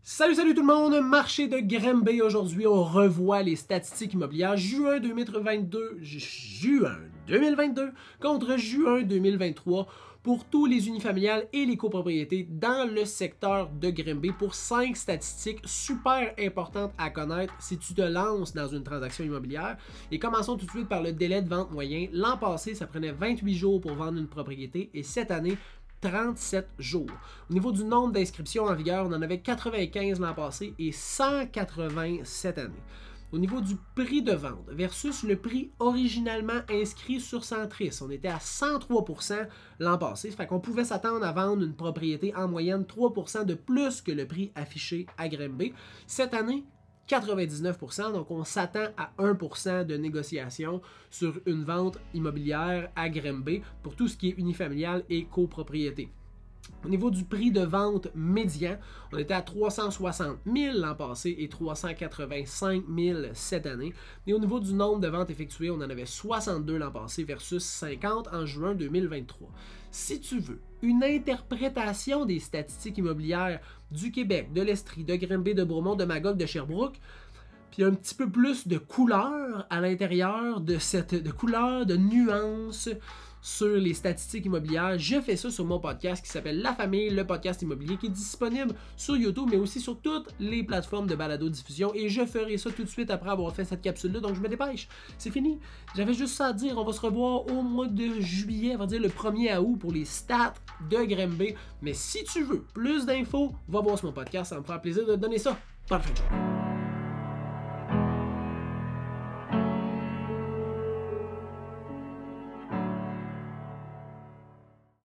Salut tout le monde, marché de Granby. Aujourd'hui, on revoit les statistiques immobilières juin 2022 contre juin 2023 pour tous les unifamiliales et les copropriétés dans le secteur de Granby pour 5 statistiques super importantes à connaître si tu te lances dans une transaction immobilière. Et commençons tout de suite par le délai de vente moyen. L'an passé, ça prenait 28 jours pour vendre une propriété et cette année, 37 jours. Au niveau du nombre d'inscriptions en vigueur, on en avait 95 l'an passé et 180 cette année. Au niveau du prix de vente versus le prix originalement inscrit sur Centris, on était à 103% l'an passé. Ça fait qu'on pouvait s'attendre à vendre une propriété en moyenne 3% de plus que le prix affiché à Granby. Cette année, 99%, donc on s'attend à 1% de négociation sur une vente immobilière à Granby pour tout ce qui est unifamilial et copropriété. Au niveau du prix de vente médian, on était à 360 000 l'an passé et 385 000 cette année. Et au niveau du nombre de ventes effectuées, on en avait 62 l'an passé versus 50 en juin 2023. Si tu veux une interprétation des statistiques immobilières du Québec, de l'Estrie, de Granby, de Bromont, de Magog, de Sherbrooke, puis un petit peu plus de couleur à l'intérieur de couleur, de nuances sur les statistiques immobilières, je fais ça sur mon podcast qui s'appelle La Famille, le podcast immobilier, qui est disponible sur YouTube, mais aussi sur toutes les plateformes de balado-diffusion. Et je ferai ça tout de suite après avoir fait cette capsule-là, donc je me dépêche. C'est fini. J'avais juste ça à dire. On va se revoir au mois de juillet, on va dire le 1er août pour les stats de Granby. Mais si tu veux plus d'infos, va voir sur mon podcast, ça me fera plaisir de te donner ça. Bonne fin de journée.